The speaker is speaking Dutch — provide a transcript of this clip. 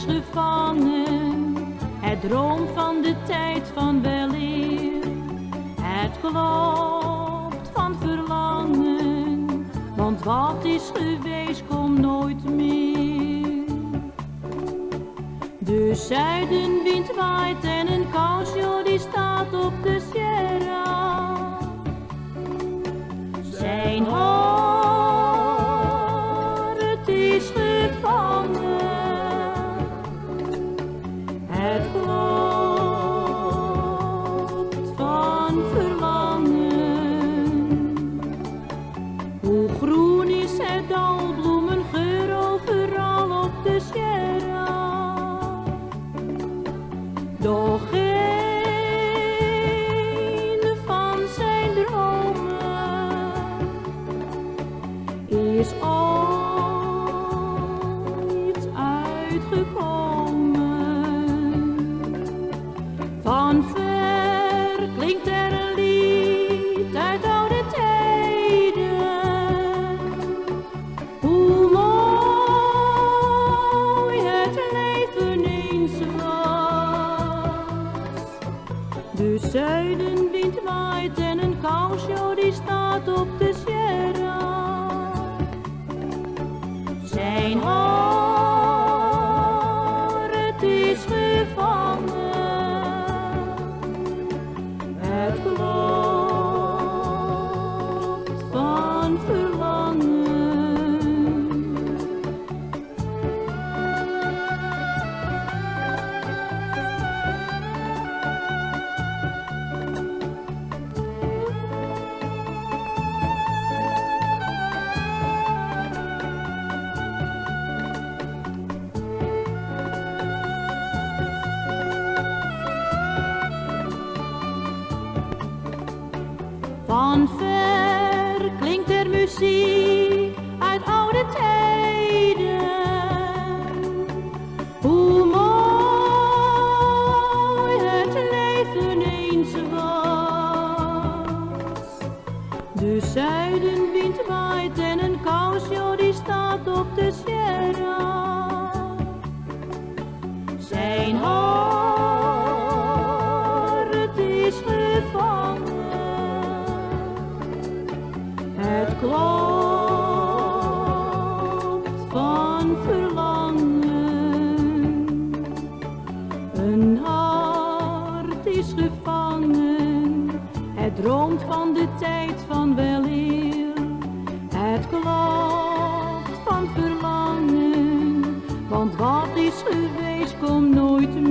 is gevangen, het droomt van de tijd van weleer. Het klopt van verlangen, want wat is geweest komt nooit meer. De zuidenwind waait en een causio die staat op de sierra. Zijn hart is gevangen, het klopt van verlangen. Hoe groen is het dal, bloemengeur overal op de sierra. Doch geen van zijn dromen is ooit uitgekomen. Van ver klinkt er een lied uit oude tijden. Hoe mooi het leven eens was. De zuidenwind waait en een causio die staat op de sierra. Zijn hart is gevangen, het klopt van verlangen. Van ver klinkt er muziek uit oude tijden. Hoe mooi het leven eens was. De zuidenwind waait en een causio die staat op de sierra. Zijn hart is gevangen, het klopt van verlangen. Een hart is gevangen, het droomt van de tijd van weleer. Het klopt van verlangen, want wat is geweest komt nooit meer.